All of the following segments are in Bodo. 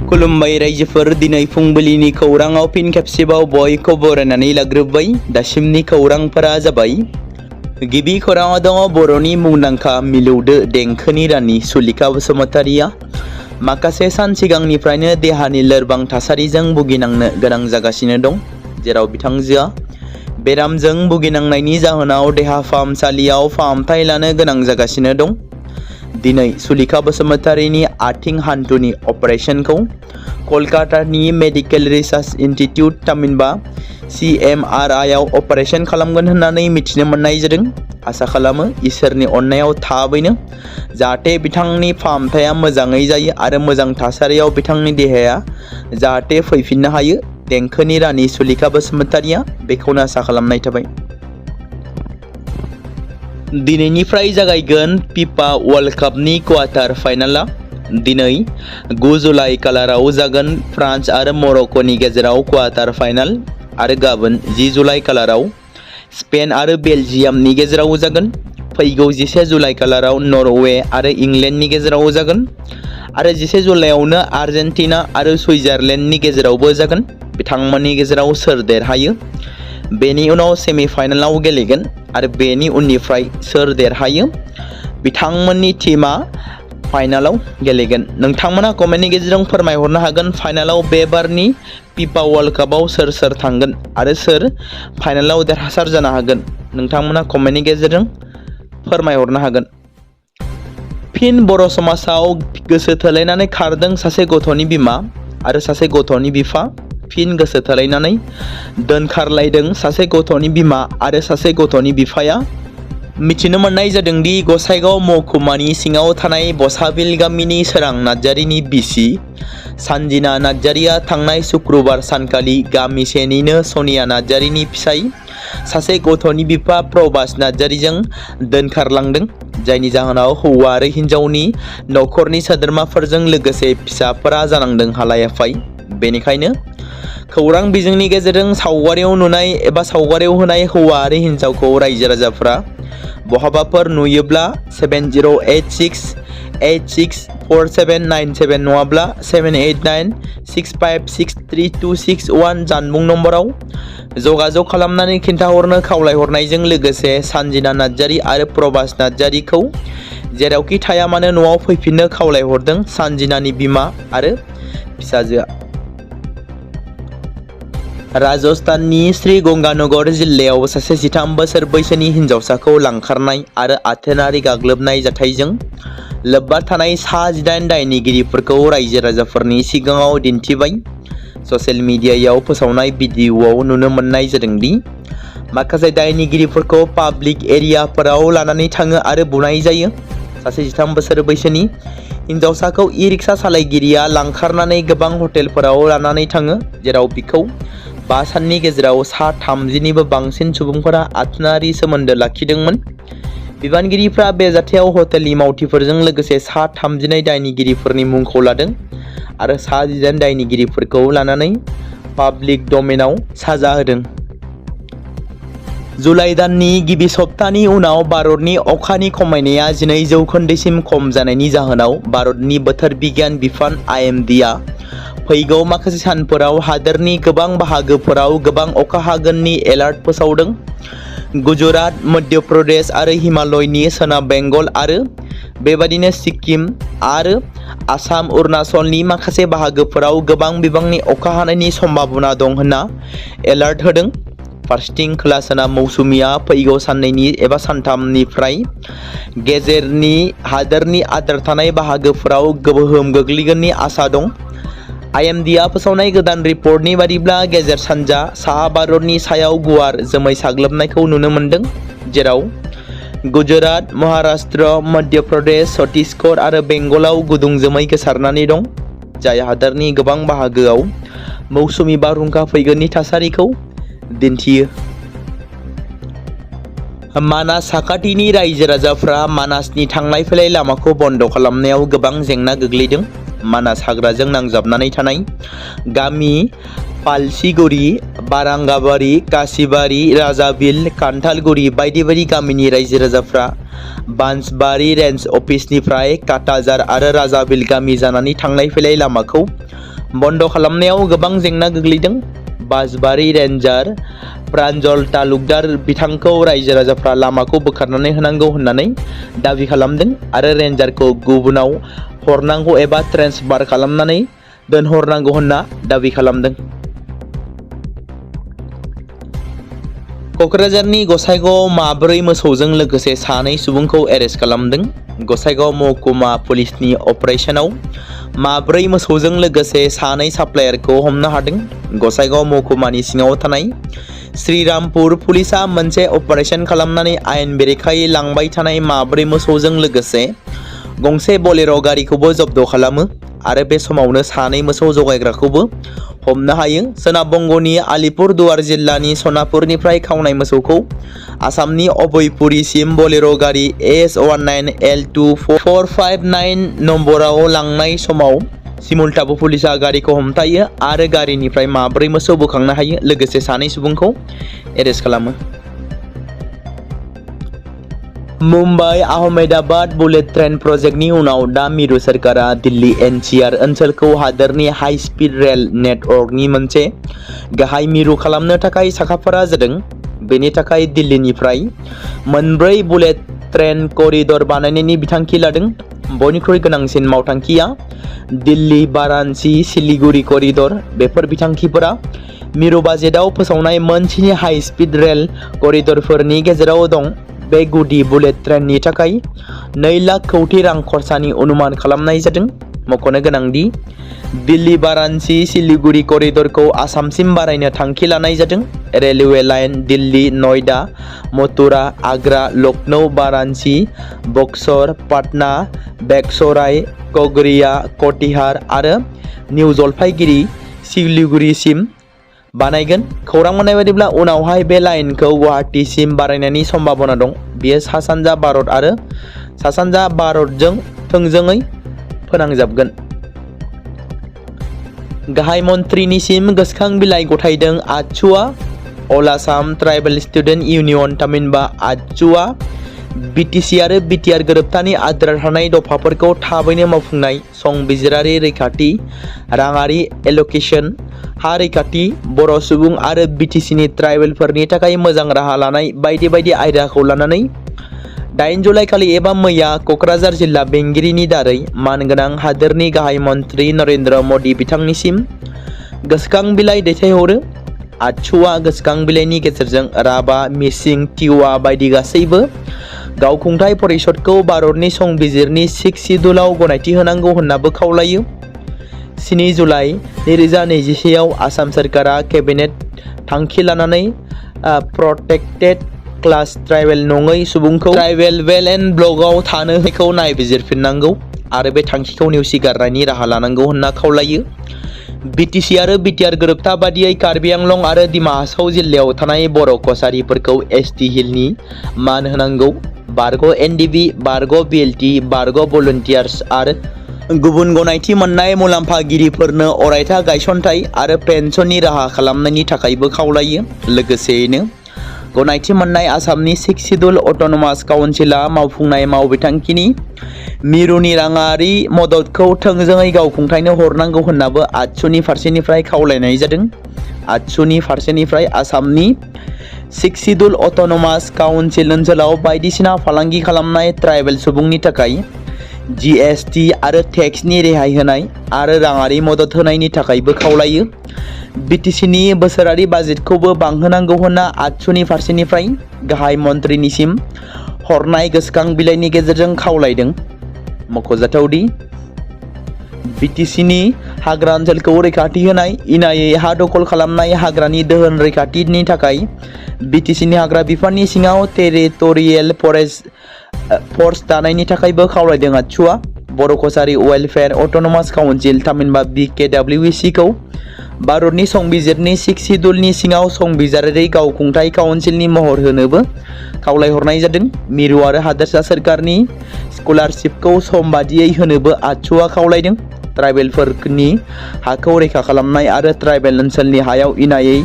खुलुमबाय रायजोफोर, दिनै फुंबिलिनि खौराङाव फिन खेबसेबाव बयखौ बरायनानै लाग्रोबाय। दासिमनि खौरांफोरा जाबाय। गिबि खौराङाव दङ बर'नि मुंदांखा मिलौदो देंखोनि रानि सुलेखा बसुमतारीया माखासे सान सिगांनिफ्रायनो देहानि लोरबां थासारिजों भुगिनांनो गोनां जागासिनो दं, जेराव बिथांजोआ बेरामजों भुगिनांनायनि जाहोनाव देहा फाहामसालियाव फाहामथाय लानो गोनां जागासिनो दं। दिनै सुलेखा बसुमतारीनि आथिं हान्थुनि अपारेशनखौ कलकातानि मेडिकेल रिसार्च इनस्टिट्यूट थामहिनबा CMRI आव अपारेशन खालामगोन होननानै मिथिनो मोननाय जादों। आसा खालामो इसोरनि अननायाव थाबैनो जाहाथे बिथांनि फाहामथाया मोजाङै जायो आरो मोजां थासारियाव बिथांनि देहाया जाहाथे फैफिननो हायो। देंखोनि रानि सुलेखा बसुमतारीया बेखौनो आसा खालामनाय थाबाय। दिनैनिफ्राय जागायगोन फिफा वर्ल्ड कापनि क्वार्टार फाइनाला। दिनै 9 जुलाइ खालाराव जागोन फ्रान्स आरो मरक्क'नि गेजेराव क्वार्टार फाइनाल आरो गाबोन 10 जुलाइ खालाराव स्पेन आरो बेलजियामनि गेजेराव जागोन। फैगौ 11 जुलाइ खालाराव नरवे आरो इंलेन्डनि गेजेराव जागोन आरो 11 जुलाइआवनो आर्जेन्टिना आरो सुइजारलेन्डनि गेजेरावबो जागोन। बिथांमोननि गेजेराव सोर देरहायो बेनि उनाव सेमिफाइनालाव गेलेगोन आरो बेनि उननिफ्राय सोर देरहायो बिथांमोननि टीमा फाइनालाव गेलेगोन। नोंथांमोना कमेन्टनि गेजेरजों फोरमायहरनो हागोन फाइनालाव बे बारनि फिफा वर्ल्ड कापआव सोर सोर थांगोन आरो सोर फाइनालाव देरहासार जानो हागोन। नोंथांमोना कमेन्टनि गेजेरजों फोरमायहरनो हागोन। फिन बर' समाजाव गोसो थोलायनानै खारदों सासे गथ'नि बिमा आरो सासे गथ'नि बिफा। फिन गोसो थोलायनानै दोनखारलायदों सासे गथ'नि बिमा आरो सासे गथ'नि बिफाया। मिथिनो मोननाय जादों दि गसाइगाव महकुमानि सिङाव थानाय बसाबिल गामिनि सोरां नार्जारिनि बिसि सानजिना नार्जारिया थांनाय शुक्रबार सानखालि गामिसेनिनो सनिया नार्जारिनि फिसाय सासे गथ'नि बिफा प्रभास नार्जारिजों दोनखारलांदों, जायनि जाहोनाव हौवा आरो हिन्जावनि नखरनि सोद्रोमाफोरजों लोगोसे फिसाफोरा जानांदों हालाय-हाफाय। बेनिखायनो खौरां बिजोंनि गेजेरजों सावगारियाव नुनाय एबा सावगारियाव होनाय हौवा आरो हिन्जावखौ रायजो राजाफ्रा बहाबाफोर नुयोब्ला 7086864797 नङाब्ला 7896563261 जानबुं नम्बराव जगाजग खालामनानै खिन्थाहरनो खावलायहरनायजों लोगोसे सानजिना नार्जारि आरो प्रभास नार्जारिखौ जेरावखि थाया मानो न'आव फैफिननो खावलायहरदों सानजिनानि बिमा आरो फिसाजोआ। राजस्थाननि श्रीगंगानगर जिल्लायाव सासे 13 बोसोर बैसोनि हिन्जावसाखौ लांखारनाय आरो आथोनारि गाग्लोबनाय जाथायजों लोब्बा थानाय सा 18 दायनिगिरिफोरखौ रायजो राजाफोरनि सिगाङाव दिन्थिबाय। ससियेल मिडियायाव फोसावनाय भिडिअ'आव नुनो मोननाय जादों दि माखासे दायनिगिरिफोरखौ पाब्लिक एरियाफोराव लानानै थाङो आरो बुनाय जायो। सासे 13 बोसोर बैसोनि हिन्जावसाखौ इ-रिक्सा सालायगिरिया लांखारनानै गोबां हटेलफोराव लानानै थाङो, जेराव बिखौ 5 साननि गेजेराव सा 30निबो बांसिन सुबुंफोरा आथोनारि सोमोन्दो लाखिदोंमोन। बिबानगिरिफ्रा बे जाथायाव हटेलनि मावथिफोरजों लोगोसे सा 32 दायनिगिरिफोरनि मुंखौ लादों आरो सा 18 दायनिगिरिफोरखौ लानानै पाब्लिक डमेनाव साजा होदों। जुलाइ दाननि गिबि सप्तानि उनाव भारतनि अखानि खमायनाया 12% खम जानायनि जाहोनाव भारतनि बोथोर बिगियान बिफान IMDआ फैगौ माखासे सानफोराव हादोरनि गोबां बाहागोफोराव गोबां अखा हागोननि एलार्ट फोसावदों। गुजरात, मध्य प्रदेश आरो हिमालयनि सोनाब बेंगल आरो बेबादिनो सिक्किम आरो आसाम अरुणाचलनि माखासे बाहागोफोराव गोबां बिबांनि अखा हानायनि सम्भाबना दं होनना एलार्ट होदों। फारसेथिं खोला सोनाब मौसुमिया फैगौ साननैनि एबा सानथामनिफ्राय गेजेरनि हादोरनि आद्रा थानाय बाहागोफोराव गोहोम गोग्लैगोननि आसा दं। IMDआ फोसावनाय गोदान रिपर्टनि बादिब्ला गेजेर सानजा साहा भारतनि सायाव गुवार जोमै साग्लोबनायखौ नुनो मोनदों, जेराव गुजरात, महाराष्ट्र, मध्य प्रदेश, छत्तीसगढ़ आरो बेंगलाव गुदुं जोमै गोसारनानै दं, जाय हादोरनि गोबां बाहागोआव मौसुमि बारहुंखा फैगोननि थासारिखौ दिन्थियो। मानास साखाथिनि रायजो राजाफ्रा मानासनि थांलाय फैलाय लामाखौ बन्द खालामनायाव गोबां जेंना गोग्लैदों। मानास हाग्राजों नांजाबनानै थानाय गामि पालसिगुरि, बारांगाबारि, कासिबारि, राजाबिल, खान्थालगुरि बायदि बायदि गामिनि रायजो राजाफ्रा बान्सबारि रेन्ज अफिसनिफ्राय काटाजार आरो राजाबिल गामि जानानै थांलाय फैलाय लामाखौ बन्द खालामनायाव गोबां जेंना गोग्लैदों। बासबारि रेन्जार प्रान्जल तालुकदार बिथांखौ रायजो राजाफ्रा लामाखौ बोखारनानै होनांगौ होननानै दाबि खालामदों आरो रेन्जारखौ गुबुनाव हरनांगौ एबा ट्रेन्सफार खालामनानै दोनहरनांगौ होनना दाबि खालामदों। क'क्राझारनि गसाइगावआव माब्रै मोसौजों लोगोसे सानै सुबुंखौ एरेस्ट खालामदों। गसाइगाव महकुमा पुलिसनि अपारेशनाव माब्रै मोसौजों लोगोसे सानै साप्लायारखौ हमनो हादों। गसाइगाव महकुमानि सिङाव थानाय श्रीरामपुर पुलिसा मोनसे अपारेशन खालामनानै आयेन बेरेखायै लांबाय थानाय माब्रै मोसौजों लोगोसे गंसे बलेर' गारिखौबो जब्द खालामो आरो बे समावनो सानै मोसौ जगायग्राखौबो हमनो हायो। सोनाब बंग'नि आलिपुरदुवार जिल्लानि सनापुरनिफ्राय खावनाय मोसौखौ आसामनि अभयपुरीसिम बलेर' गारि S19L2459 नम्बराव लांनाय समाव सिमुलटाबो पुलिसा गारिखौ हमथायो आरो गारिनिफ्राय माब्रै मोसौ बोखांनो हायो लोगोसे सानै सुबुंखौ एरेस्ट खालामो। मुम्बाइ आहमेदाबाद बुलेट ट्रेन प्रजेक्टनि उनाव दा मिरु सोरखारा दिल्ली NCR ओनसोलखौ हादोरनि हाई स्पीड रेल नेटवर्कनि मोनसे गाहाय मिरु खालामनो थाखाय साखाफारा जादों। बेनि थाखाय दिल्लीनिफ्राय मोनब्रै बुलेट ट्रेन करिडर बानायनायनि बिथांखि लादों। बयनिख्रुइ गोनांसिन मावथांखिया दिल्ली वाराणसी सिलीगुड़ी करिडर। बेफोर बिथांखिफोरा मिरु बाजेटआव फोसावनाय मोन 7 हाई स्पीड रेल करिडरफोरनि गेजेराव दं। बे गुदि बुलेट ट्रेननि थाखाय 2 लाख कौटि रां खरसानि अनुमान खालामनाय जादों। मख'नो गोनांदि दिल्ली वाराणसी सिलीगुड़ी करिडरखौ आसामसिम बारायनो थांखि लानाय जादों। रेलवे लाइन दिल्ली नयडा मथुरा आग्रा लखनऊ वाराणसी बक्सर पाटना बेगसराय कगरिया कटिहार आरो निउ जलपाईगुड़ी सिलीगुड़ीसिम बानायगोन। खौरां मोननाय बायदिब्ला उनावहाय बे लाइनखौ गुवाहाटीसिम बारायनायनि सम्भावना दं। बेयो सा सानजा भारत आरो सा सानजा भारतजों थोंजोङै फोनांजाबगोन। गाहाय मन्थ्रिनिसिम गोसोखां बिलाइ गथायदों AATSUआ। अल आसाम ट्राइबेल स्टुडेन्ट इउनियन थामहिनबा AATSUआ BTC आरो BTR गोरोबथानि आद्रा थानाय दफाफोरखौ थाबैनो मावफुंनाय, संबिजिरारि रैखाथि, राङारि एल'केशन, हा रैखाथि, बर' सुबुं आरो BTCनि ट्राइबेलफोरनि थाखाय मोजां राहा लानाय बायदि बायदि आयदाखौ लानानै 8 जुलाइ खालि एबा मैया क'क्राझार जिल्ला बेंगिरिनि दारै मानगोनां हादोरनि गाहाय मन्थ्रि नरेन्द्र मदि बिथांनिसिम गोसोखां बिलाइ दैथायहरो। AATSUआ गोसोखां बिलाइनि गेजेरजों राभा, मिसिं, तिवा बायदि गासैबो गावखुंथाय परिषदखौ भारतनि संबिजिरनि 6 सिडुलाव गनायथि होनांगौ होननाबो खावलायो। 7 जुलाइ 2021 आव आसाम सोरखारा केबिनेट थांखि लानानै प्रोटेक्टेड क्लास ट्राइबेल नङै सुबुंखौ ट्राइबेल वेल एन्ड ब्लकआव थानो होनायखौ नायबिजिरफिननांगौ आरो बे थांखिखौ नेवसिगारनायनि राहा लानांगौ होनना खावलायो। BTC आरो BTR गोरोबथा बादियै कार्बि आंलं आरो दिमा हासाव जिल्लायाव थानाय बर' कसारिफोरखौ ST हिलनि मान होनांगौ। बारग' NDB, बारग' BLT, बारग' भलुन्टियार्स आरो गुबुन गनायथि मोननाय मुलाम्फागिरिफोरनो अरायथा गायसनथाय आरो पेन्सननि राहा खालामनायनि थाखायबो खावलायो। लोगोसेयैनो गनायथि मोननाय आसामनि 6 सिडुल अट'नमास काउन्सिलआ मावफुंनाय मावबिथांखिनि मिरुनि राङारि मददखौ थोंजोङै गावखुंथायनो हरनांगौ होननाबो AATSUनि फारसेनिफ्राय खावलायनाय जादों। AATSUनि फारसेनिफ्राय आसामनि 6 सिडुल अट'नमास काउन्सिल ओनसोलाव बायदिसिना फालांगि खालामनाय ट्राइबेल सुबुंनि थाखाय GST आरो टेक्सनि रेहाय होनाय आरो राङारि मदद होनायनि थाखायबो खावलायो। BTCनि बोसोरारि बाजेटखौबो बांहोनांगौ होनना AATSUनि फारसेनिफ्राय गाहाय मन्थ्रिनिसिम हरनाय गोसोखां बिलाइनि गेजेरजों खावलायदों। मख'जाथावदि BTCनि हाग्रा ओनसोलखौ रैखाथि होनाय, इनायै हा दखल खालामनाय, हाग्रानि दोहोन रैखाथिनि थाखाय BTCनि हाग्रा बिफाननि सिङाव टेरिटरियेल फर्स दानायनि थाखायबो खावलायदों AATSUआ। बर' कसारि वेलफेयार अट'नमास काउन्सिल थामहिनबा BKWC खौ भारतनि संबिजिरनि 6 सिडुलनि सिङाव संबिजिरारि गावखुंथाय काउन्सिलनि महर होनोबो खावलायहरनाय जादों। मिरु आरो हादोरसा सोरखारनि स्कलारशिपखौ सम बादियै होनोबो AATSUआ खावलायदों। ट्राइबेलफोरनि हाखौ रैखा खालामनाय आरो ट्राइबेल ओनसोलनि हायाव इनायै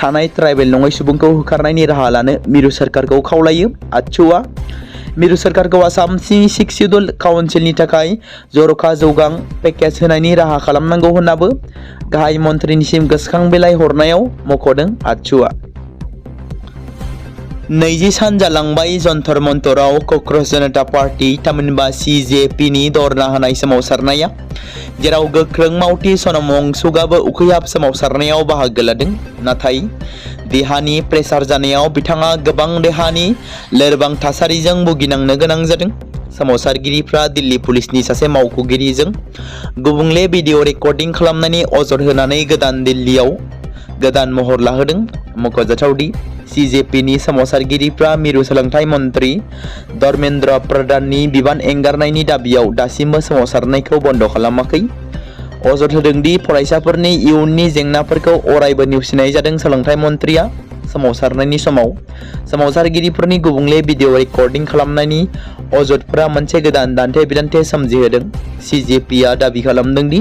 थानाय ट्राइबेल नङै सुबुंखौ होखारनायनि राहा लानो मिरु सोरखारखौ खावलायो। AATSUआ मिरु सरकारखौ आसामनि 6 शिड्युल काउन्सिलनि थाखाय जर'खा जौगां पेकेज होनायनि राहा खालामनांगौ होननाबो गाहाय मन्थ्रिनिसिम गोसोखां बिलाइ हरनायाव मख'दों आत्सुआ। 20 सान जालांबाय जन्तर मन्तराव क'क्राझ जनता पार्टी थामहिनबा CJP नि दरना होनाय सोमावसारनाया, जेराव गोख्रों मावथि सनम वांचुकआबो उखैहाब सोमावसारनायाव बाहागो लादों। नाथाय देहानि प्रेसार जानायाव बिथाङा गोबां देहानि लोरबां थासारिजों भुगिनांनो गोनां जादों। सोमावसारगिरिफ्रा दिल्ली पुलिसनि सासे मावख'गिरिजों गुबुंले भिडिअ रेकर्डिं खालामनायनि अजद होनानै गोदान दिल्लीयाव गोदान महर लाहोदों। मख'जाथावदि CJP नि सोमावसारगिरिफ्रा मिरु सोलोंथाइ मन्थ्रि धर्मेन्द्र प्रधाननि बिबान एंगारनायनि दाबियाव दासिमबो सोमावसारनायखौ बन्द खालामाखै। अजद होदों दि फरायसाफोरनि इयुननि जेंनाफोरखौ अरायबो नेवसिनाय जादों। सोलोंथाइ मन्थ्रिया सोमावसारनायनि समाव सोमावसारगिरिफोरनि गुबुंले भिडिअ रेकर्डिं खालामनायनि अजदफोरा मोनसे गोदान दान्थे-बिदान्थे सोमजिहोदों। CJPआ दाबि खालामदों दि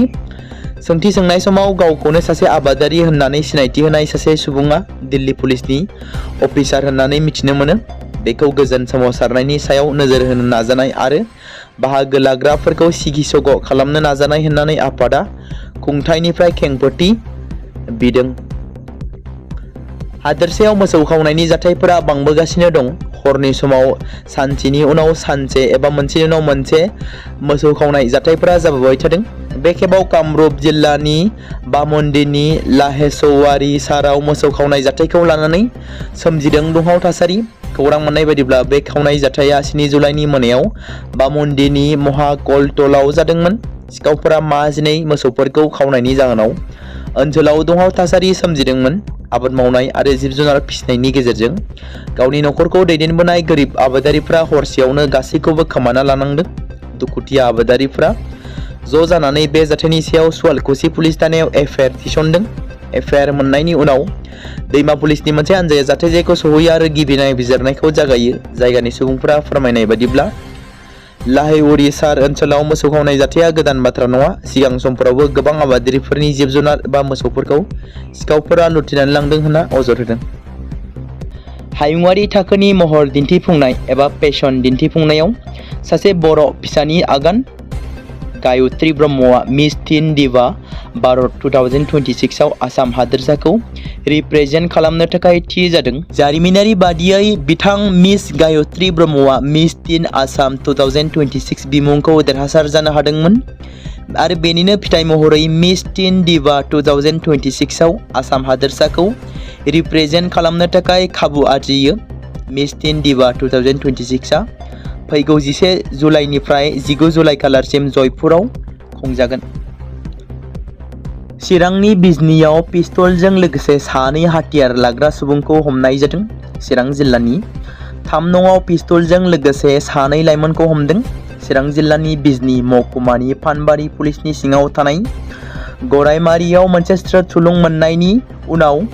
सोंथि सोंनाय समाव गावखौनो सासे आबादारि होननानै सिनायथि होनाय सासे सुबुङा दिल्ली पुलिसनि अफिसार होननानै मिथिनो मोनो। बेखौ गोजोन सोमावसारनायनि सायाव नोजोर होनो नाजानाय आरो बाहागो लाग्राफोरखौ सिगिसग' खालामनो नाजानाय होननानै आफादा खुंथायनिफ्राय खेंफोरथि बिदों। हादोरसायाव मोसौ खावनायनि जाथायफोरा बांबोगासिनो दं। हरनि समाव सानसेनि उनाव सानसे एबा मोनसेनि उनाव मोनसे मोसौ खावनाय जाथायफोरा जाबोबाय थादों। बे खेबाव कामरुप जिल्लानि बामन्दिनि लाहेसवारि साराव मोसौ खावनाय जाथायखौ लानानै सोमजिदों दुंहाव थासारि। खौरां मोननाय बायदिब्ला बे खावनाय जाथाया 7 जुलाइनि मोनायाव बामन्दिनि महाकलटलाव जादोंमोन। सिखावफोरा माजिनै मोसौफोरखौ खावनायनि जाहोनाव ओनसोलाव दुंहाव थासारि सोमजिदोंमोन। आबाद मावनाय आरो जिब-जुनार फिसिनायनि गेजेरजों गावनि नखरखौ दैदेनबोनाय गोरिब आबादारिफ्रा हरसेयावनो गासैखौबो खोमाना लानांदों। दुखुथिया आबादारिफ्रा ज' जानानै बे जाथायनि सायाव सुवालकुसि पुलिस थानायाव एफआइआर थिसनदों। एफआइआर मोननायनि उनाव दैमा पुलिसनि मोनसे हानजाया जाथाय जायगायाव सहैयो आरो गिबि नायबिजिरनायखौ जागायो। जायगानि सुबुंफोरा फोरमायनाय बायदिब्ला लाहेउरि सार ओनसोलाव मोसौ खावनाय जाथाया गोदान बाथ्रा नङा। सिगां समफोरावबो गोबां आबादारिफोरनि जिब-जुनार बा मोसौफोरखौ सिखावफोरा लुथिनानै लांदों होनना अजद होदों। हायुङारि थाखोनि महर दिन्थिफुंनाय एबा फेशन दिन्थिफुंनायाव सासे बर' फिसानि आगान। गायत्री ब्रह्मआ मिस टीन दिभा भारत 2026 आव आसाम हादोरसाखौ रिप्रेजेन्ट खालामनो थाखाय थि जादों। जारिमिनारि बादियै बिथां मिस गायत्री ब्रह्मआ मिस टीन आसाम 2026 बिमुंखौ देरहासार जानो हादोंमोन आरो बेनिनो फिथाइ महरै मिस टीन दिभा 2026 आव आसाम हादोरसाखौ रिप्रेजेन्ट खालामनो थाखाय खाबु आरजियो। मिस टीन दिभा 2026 आ फैगौ 11 जुलाइनिफ्राय 19 जुलाइ खालारसिम जयपुराव खुंजागोन। चिरांनि बिजनीयाव पिस्तलजों लोगोसे सानै हाथियार लाग्रा सुबुंखौ हमनाय जादों। चिरां जिल्लानि 3 नंआव पिस्तलजों लोगोसे सानै लाइमोनखौ हमदों। चिरां जिल्लानि बिजनी महकुमानि फानबारि पुलिसनि सिङाव थानाय गरायमारियाव मोनसे स्रोत सुलुं मोननायनि उनाव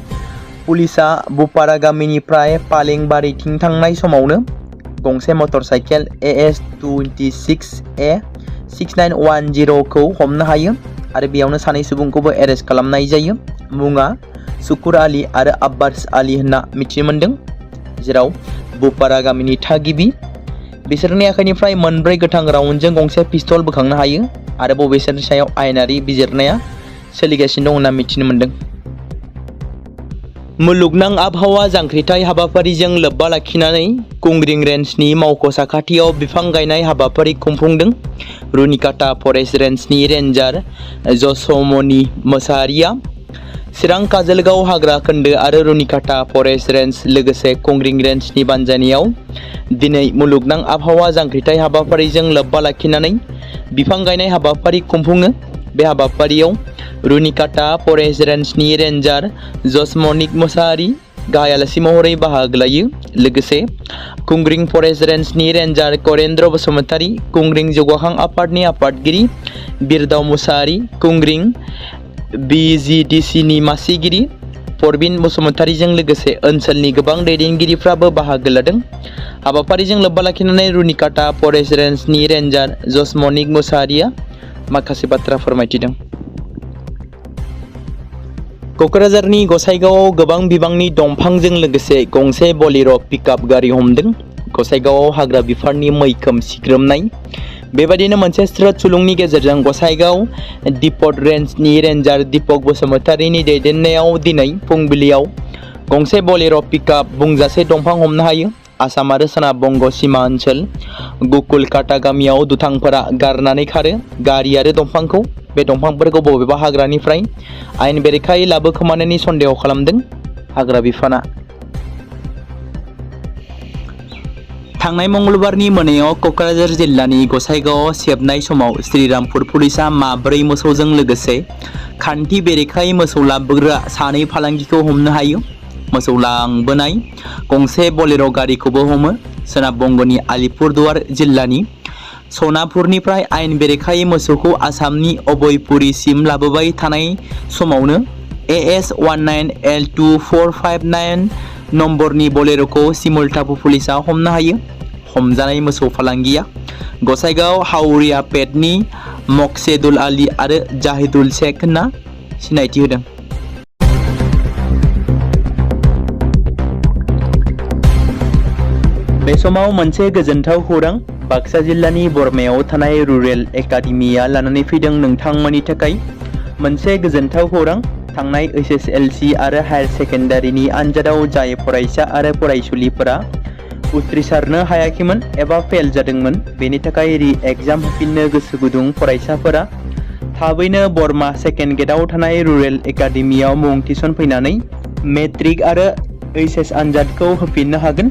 पुलिसआ बुपारा गामिनिफ्राय पालेंबारिथिं थांनाय समावनो गंसे मटर साइकेल AS26A 6910 खौ हमनो हायो आरो बेयावनो सानै सुबुंखौबो एरेस्ट खालामनाय जायो। मुङा सुकुर आली आरो आब्बास आली होनना मिथिनो मोनदों, जेराव बुपारा गामिनि थागिबि। बिसोरनि आखाइनिफ्राय मोनब्रै गोथां राउन्डजों गंसे पिस्तल बोखांनो हायो आरो बिसोरनि सायाव आयेनारि बिजिरनाया सोलिगासिनो दं होनना मिथिनो मोनदों। मुलुगनां आबहावा जांख्रिथाय हाबाफारिजों लोब्बा लाखिनानै कुंग्रिं रेन्जनि मावख' साखाथियाव बिफां गायनाय हाबाफारि खुंफुंदों। रुनिकाटा फरेस्ट रेन्जनि रेन्जार जसमनि मोसाहारिया चिरां काजलगाव हाग्रा खोन्दो आरो रुनिकाटा फरेस्ट रेन्ज लोगोसे कुंग्रिं रेन्जनि बानजायनायाव दिनै मुलुगनां आबहावा जांख्रिथाय हाबाफारिजों लोब्बा लाखिनानै बिफां गायनाय हाबाफारि खुंफुङो। बे हाबाफारियाव रुनिकाटा फरेस्ट रेन्जनि रेन्जार जसमनिक मोसाहारि गाहाय आलासि महरै बाहागो लायो। लोगोसे कुंग्रिं फरेस्ट रेन्जनि रेन्जार करेन्द्र बसुमतारी, कुंग्रिं जौगाखां आफादनि आफादगिरि बिरदाव मुसाहारि, कुंग्रिं BGDCनि मासिगिरि परबिन बसुमतारीजों लोगोसे ओनसोलनि गोबां दैदेनगिरिफ्राबो बाहागो लादों। हाबाफारिजों लोब्बा लाखिनानै रुनिकाटा फरेस्ट रेन्जनि रेन्जार जसमनिक मोसाहारिया माखासे बाथ्रा फोरमायथिदों। क'क्राझारनि गसाइगावआव गोबां बिबांनि दंफांजों लोगोसे गंसे बलेर' पिकआप गारि हमदों। गसाइगावआव हाग्रा बिफाननि मैखोम सिग्रोमनाय। बेबायदिनो मोनसे स्रोद सुलुंनि गेजेरजों गसाइगाव डिपोट रेन्जनि रेन्जार दीपक बसुमतारीनि दैदेननायाव दिनै फुंबिलियाव गंसे बलेर' पिकआप बुंजासे दंफां हमनो हायो। आसाम आरो सोनाब बंग सीमा ओनसोल गुकुलकाटा गामियाव दुथांफोरा गारनानै खारो गारि आरो दंफांखौ। बे दंफांफोरखौ बबेबा हाग्रानिफ्राय आयेन बेरेखायै लाबोखोमानायनि सन्देह खालामदों हाग्रा बिफाना। थांनाय मंगलबारनि मोनायाव क'क्राझार जिल्लानि गसाइगावआव सेबनाय समाव श्रीरामपुर पुलिसा माब्रै मोसौजों लोगोसे खान्थि बेरेखायै मोसौ लाबोग्रा सानै फालांगिखौ हमनो हायो। मोसौ लांबोनाय गंसे बलेर' गारिखौबो हमो। सोनाब बंगनि आलिपुरदुवार जिल्लानि सनापुरनिफ्राय आयेन बेरेखायै मोसौखौ आसामनि अभयपुरीसिम लाबोबाय थानाय समावनो AS 19L2459 नम्बरनि बलेर'खौ सिमुलटापु पुलिसा हमनो हायो। हमजानाय मोसौ फालांगिया गसाइगाव हावरिया पेटनि मकसेदुल आली आरो जाहिदुल शेख होनना सिनायथि होदों। बे समाव मोनसे गोजोनथाव खौरां बाक्सा जिल्लानि बरमायाव थानाय रुरेल एकाडेमिया लानानै फैदों नोंथांमोननि थाखाय मोनसे गोजोनथाव खौरां। थांनाय HSLC आरो हायार सेकेन्डारिनि आनजादाव जाय फरायसा आरो फरायसुलिफोरा उथ्रिसारनो हायाखैमोन एबा फेल जादोंमोन बेनि थाखाय रि एग्जाम होफिननो गोसो गुदुं फरायसाफोरा थाबैनो बरमा सेकेन्ड गेटआव थानाय रुरेल एकाडेमियाव मुं थिसनफैनानै मेट्रिक आरो HS आनजादखौ होफिननो हागोन।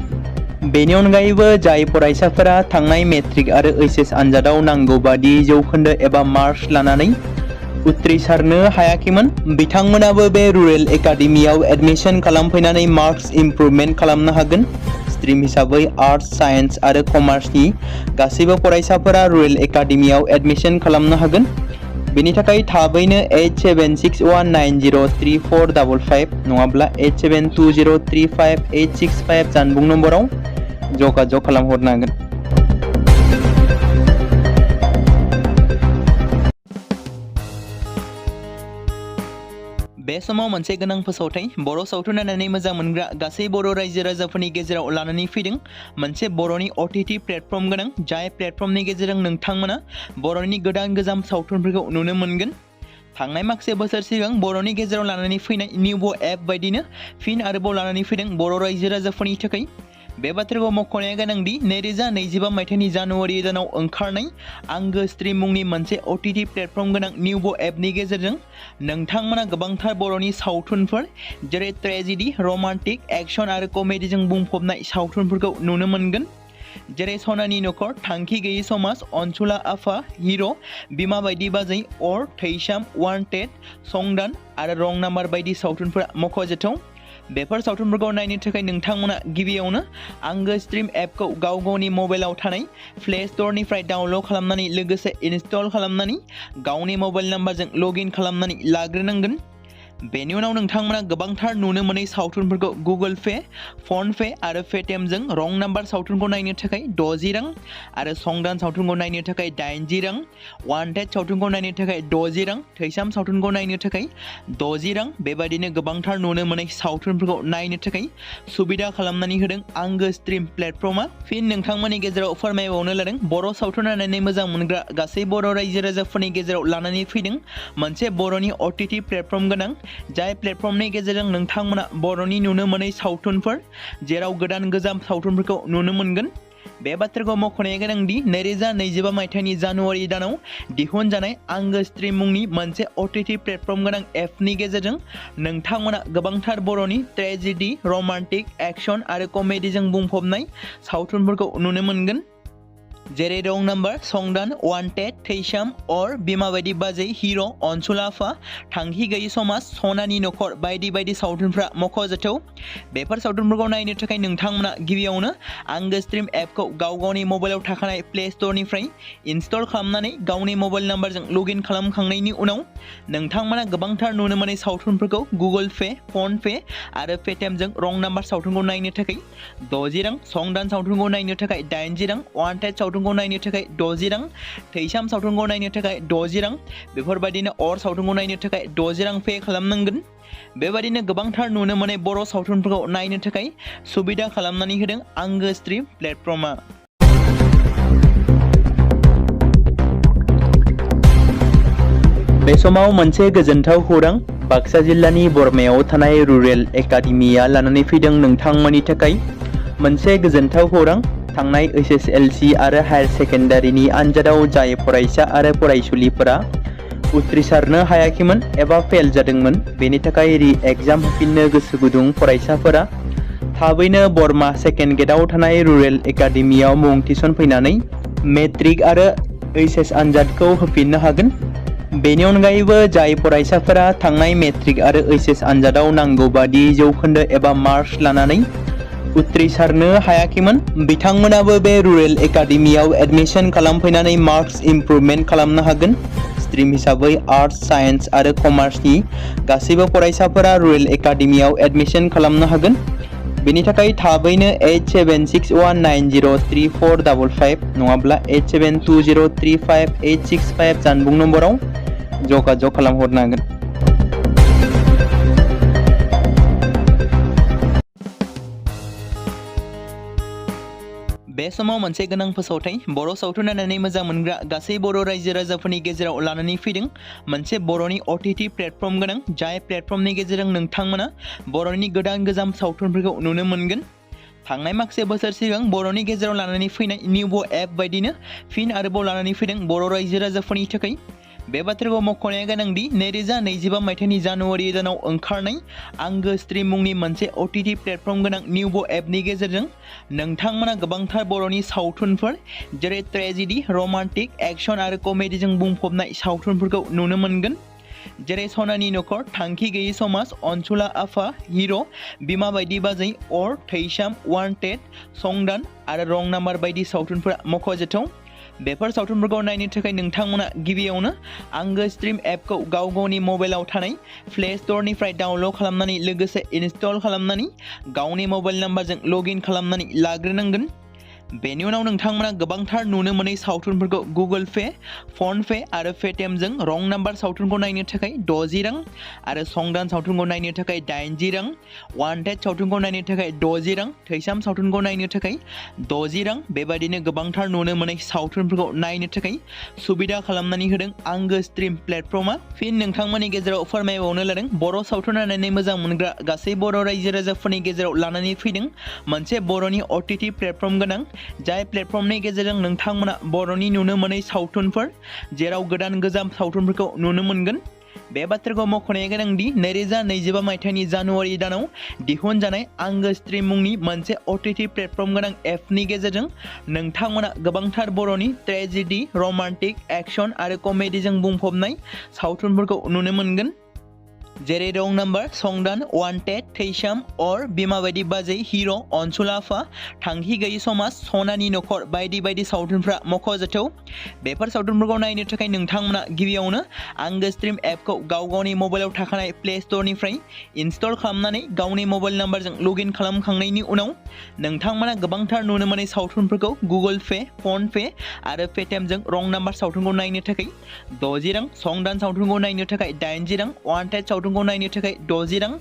बेनि अनगायैबो जाय फरायसाफोरा थांनाय मेट्रिक आरो HS आनजादाव नांगौ बादि जौखोन्दो एबा मार्क्स लानानै उथ्रिसारनो हायाखैमोन बिथांमोनाबो बे रुरेल एकाडेमियाव एडमिशन खालामफैनानै मार्क्स इमप्रुभमेन्ट खालामनो हागोन। स्ट्रिम हिसाबै आर्ट्स, साइन्स आरो कमार्सनि गासैबो फरायसाफोरा रुरेल एकाडेमियाव एडमिशन खालामनो हागोन। बेनि थाखाय थाबैनो 8761903455 नङाब्ला 87203585 जानबुं नम्बराव जगाजग खालामहरनो हागोन। बे समाव मोनसे गोनां फोसावथाय बर' सावथुन नायनानै मोजां मोनग्रा गासै बर' रायजो राजाफोरनि गेजेराव लानानै फैदों मोनसे बर'नि OTT प्लेटफर्म गोनां जाय प्लेटफर्मनि गेजेरजों नोंथांमोना बर'नि गोदान गोजाम सावथुनफोरखौ नुनो मोनगोन। थांनाय माखासे बोसोर सिगां बर'नि गेजेराव लानानै फैनाय निउबो एप बायदिनो फिन आरोबाव लानानै फैदों बर' रायजो राजाफोरनि थाखाय। बे बाथ्राखौ मख'नाया गोनांदि 2025 मायथाइनि जानुवारि दानाव ओंखारनाय आंगो स्ट्रिम मुंनि मोनसे OTT प्लेटफर्म गोनां निउबो एपनि गेजेरजों नोंथांमोना गोबांथार बर'नि सावथुनफोर जेरै ट्रेजेडि, रमान्टिक, एक्शन आरो कमेडिजों बुंफबनाय सावथुनफोरखौ नुनो मोनगोन। जेरै सनानि नखर, थांखि गैयै समाज, अनसुला आफा, हिर', बिमा बायदि बाजै, अर, थैसाम, वान्टेड, संदान आरो रं नाम्बार बायदि सावथुनफोरा मख'जाथाव। बेफोर सावथुनफोरखौ नायनो थाखाय नोंथांमोना गिबियावनो आंगो स्ट्रिम एपखौ गाव गावनि मबाइलाव थानाय प्ले स्ट'रनिफ्राय डाउनल'ड खालामनानै लोगोसे इनस्टल खालामनानै गावनि मबाइल नाम्बारजों लगइन खालामनानै लाग्रोनांगोन। बेनि उनाव नोंथांमोना गोबांथार नुनो मोनै सावथुनफोरखौ गुगोल पे, फन पे आरो पेटिएमजों रं नाम्बार सावथुनखौ नायनो थाखाय 60 रां आरो संदान सावथुनखौ नायनो थाखाय 80 रां, वान्टेड सावथुनखौ नायनो थाखाय 60 रां, थैसाम सावथुनखौ नायनो थाखाय 60 रां बेबायदिनो गोबांथार नुनो मोनै सावथुनफोरखौ नायनो थाखाय सुबिदा खालामनानै होदों आंगो स्ट्रिम प्लेटफर्मा। फिन नोंथांमोननि गेजेराव फोरमायबावनो लादों बर' सावथुन नायनानै मोजां मोनग्रा गासै बर' रायजो राजाफोरनि गेजेराव लानानै फैदों मोनसे बर'नि OTT प्लेटफर्म गोनां जाय प्लेटफर्मनि गेजेरजों नोंथांमोना बर'नि नुनो मोनै सावथुनफोर जेराव गोदान गोजाम सावथुनफोरखौ नुनो मोनगोन। बे बाथ्राखौ मख'नाया गोनांदि 2025 मायथाइनि जानुवारि दानाव दिहुनजानाय आंगो स्ट्रिम मुंनि मोनसे OTT प्लेटफर्म गोनां एपनि गेजेरजों नोंथांमोना गोबांथार बर'नि ट्रेजेडि, रमान्टिक, एक्शन आरो कमेडिजों बुंफबनाय सावथुनफोरखौ नुनो मोनगोन। जेरै रं नाम्बार, संदान, वान्टेड, थैसाम, अर, बिमा बायदि बाजै, हिर', अनसुला आफा, थांखि गैयै समाज, सनानि नखर बायदि बायदि सावथुनफ्रा मख'जाथाव। बेफोर सावथुनफोरखौ नायनो थाखाय नोंथांमोना गिबियावनो आंगो स्ट्रिम एपखौ गाव गावनि मबाइलाव थाखानाय प्ले स्ट'रनिफ्राय इनस्टल खालामनानै गावनि मबाइल नाम्बारजों लगइन खालामखांनायनि उनाव नोंथांमोना गोबांथार नुनो मोनै सावथुनफोरखौ गुगोल पे, फन पे आरो पेटिएमजों रं नाम्बार सावथुनखौ नायनो थाखाय 60 रां, संदान सावथुनखौ नायनो थाखाय 80 रां, वान्टेड सावथुनखौ सावथुनखौ नायनो थाखाय 60 रां थैसाम सावथुनखौ नायनो थाखाय 60 रां बेफोरबायदिनो अर सावथुनखौ नायनो थाखाय 60 रां पे खालामनांगोन बेबायदिनो गोबांथार नुनो मोननाय बर' सावथुनफोरखौ नायनो थाखाय सुबिदा खालामनानै होदों आंगो स्ट्रिम प्लेटफर्मा बे समाव मोनसे गोजोनथाव खौरां बाक्सा जिल्लानि बरमायाव थानाय रुरेल एकाडेमिया लानानै फैदों नोंथांमोननि थाखाय मोनसे गोजोनथाव खौरां थांनाय SSLC आरो हायर सेकेन्डारिनि आनजादाव जाय फरायसा आरो फरायसुलिफोरा उथ्रिसारनो हायाखैमोन एबा फेल जादोंमोन बेनि थाखाय रि-एग्जाम होफिननो गोसो गुदुं फरायसाफोरा थाबैनो बरमा सेकेन्ड गेटआव थानाय रुरेल एकाडेमियाव मुं थिसनफैनानै मेट्रिक आरो HS आनजादखौ होफिननो हागोन बेनि अनगायैबो जाय फरायसाफोरा थांनाय मेट्रिक आरो HS आनजादाव नांगौ बादि जौखोन्दो एबा मार्क्स लानानै उथ्रिसारनो हायाखैमोन बिथांमोनाबो बे रुरेल एकाडेमियाव एडमिशन खालामफैनानै मार्क्स इमप्रुभमेन्ट खालामनो हागोन स्ट्रिम हिसाबै आर्ट्स साइन्स आरो कमार्सनि गासैबो फरायसाफोरा रुरेल एकाडेमियाव एडमिशन खालामनो हागोन बेनि थाखाय थाबैनो 8761903455 नङाब्ला 87203585 जानबुं नम्बराव जगाजग खालामहरनो हागोन बे समाव मोनसे गोनां फोसावथाय बर' सावथुन नायनानै मोजां मोनग्रा गासै बर' रायजो राजाफोरनि गेजेराव लानानै फैदों मोनसे बर'नि OTT प्लेटफर्म गोनां जाय प्लेटफर्मनि गेजेरजों नोंथांमोना बर'नि गोदान गोजाम सावथुनफोरखौ नुनो मोनगोन थांनाय माखासे बोसोर सिगां बर'नि गेजेराव लानानै फैनाय निउबो एप बायदिनो फिन आरोबाव लानानै फैदों बर' रायजो राजाफोरनि थाखाय बे बाथ्राखौ मख'नाया गोनांदि 2025 मायथाइनि जानुवारि दानाव ओंखारनाय आंगो स्ट्रिम मुंनि मोनसे OTT प्लेटफर्म गोनां निउबो एपनि गेजेरजों नोंथांमोना गोबांथार बर'नि सावथुनफोर जेरै ट्रेजेडी रमान्टिक एक्शन आरो कमेडीजों बुंफबनाय सावथुनफोरखौ नुनो मोनगोन जेरै सनानि नखर थांखि गैयै समाज अनसुला आफा हिर' बिमा बायदि बाजै अर थैसाम वान्टेड संदान आरो रं नाम्बार बायदि सावथुनफोरा मख'जाथाव बेफोर सावथुनफोरखौ नायनो थाखाय नोंथांमोना गिबियावनो आंगो स्ट्रिम एपखौ गाव गावनि मबाइलाव थानाय प्ले स्ट'रनिफ्राय डाउनल'ड खालामनानै लोगोसे इनस्टल खालामनानै गावनि मबाइल नाम्बारजों लगइन खालामनानै लाग्रोनांगोन बेनि उनाव नोंथांमोना गोबांथार नुनो मोनै सावथुनफोरखौ गुगोल पे फन पे आरो पेटिएमजों रं नाम्बार सावथुनखौ नायनो थाखाय 60 रां आरो संदान सावथुनखौ नायनो थाखाय 80 रां वान्टेड सावथुनखौ नायनो थाखाय 60 रां थैसाम सावथुनखौ नायनो थाखाय 60 रां बेबायदिनो गोबांथार नुनो मोनै सावथुनफोरखौ नायनो थाखाय सुबिदा खालामनानै होदों आंगो स्ट्रिम प्लेटफर्मा फिन नोंथांमोननि गेजेराव फोरमायबावनो लादों बर' सावथुन नायनानै मोजां मोनग्रा गासै बर' रायजो राजाफोरनि गेजेराव लानानै फैदों मोनसे बर'नि OTT प्लेटफर्म गोनां जाय प्लेटफर्मनि गेजेरजों नोंथांमोना बर'नि नुनो मोनै सावथुनफोर जेराव गोदान गोजाम सावथुनफोरखौ नुनो मोनगोन बे बाथ्राखौ मख'नाया गोनांदि 2025 मायथाइनि जानुवारि दानाव दिहुनजानाय आंगो स्ट्रिम मुंनि मोनसे OTT प्लेटफर्म गोनां एपनि गेजेरजों नोंथांमोना गोबांथार बर'नि ट्रेजेडी रमान्टिक एक्शन आरो कमेडीजों बुंफबनाय सावथुनफोरखौ नुनो मोनगोन जेरै रं नाम्बार संदान वान्टेड थैसाम अर बिमा बायदि बाजै हिर' अनसुला आफा थांखि गैयै समाज सनानि नखर बायदि बायदि सावथुनफ्रा मख'जाथाव बेफोर सावथुनफोरखौ नायनो थाखाय नोंथांमोना गिबियावनो आंगो स्ट्रिम एपखौ गाव गावनि मबाइलाव थाखानाय प्ले स्ट'रनिफ्राय इनस्टल खालामनानै गावनि मबाइल नाम्बारजों लगइन खालामखांनायनि उनाव नोंथांमोना गोबांथार नुनो मोनै सावथुनफोरखौ गुगोल पे फन पे आरो पेटिएमजों रं नाम्बार सावथुनखौ नायनो थाखाय 60 रां संदान सावथुनखौ नायनो थाखाय 80 रां वान्टेड सावथुनखौ नायनो थाखाय 60 रां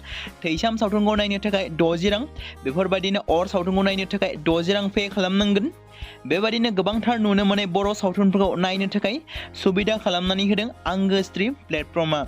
थैसाम सावथुनखौ नायनो थाखाय 60 रां बेफोरबायदिनो अर सावथुनखौ नायनो थाखाय 60 रां पे खालामनांगोन बेबायदिनो गोबांथार नुनो मोननाय बर' सावथुनफोरखौ नायनो थाखाय सुबिदा खालामनानै होदों आंगो स्ट्रिम प्लेटफर्मा